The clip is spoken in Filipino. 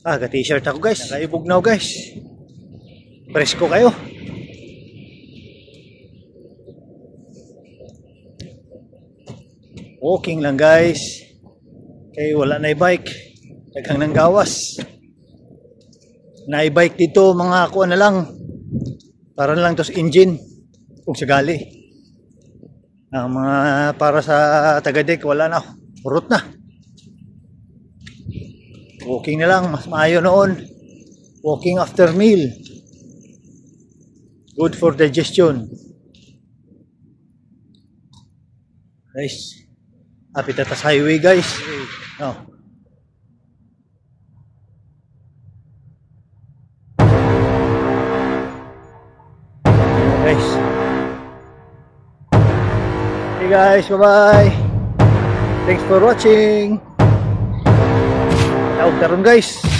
Ga-t-shirt ako guys. Nakaibugnaw guys. Presko kayo. Walking lang guys. Kaya wala na i-bike. Daghang nang gawas. Na i-bike dito mga kuha na lang. Para na lang to sa engine. Kung sagali. Ang mga para sa taga-deck wala na. Purot na. Walking na lang, mas maayo noon. Walking after meal. Good for digestion. Guys, apit na sa highway guys. Oh. Guys. Hey guys, bye-bye. Thanks for watching. Taog taron guys.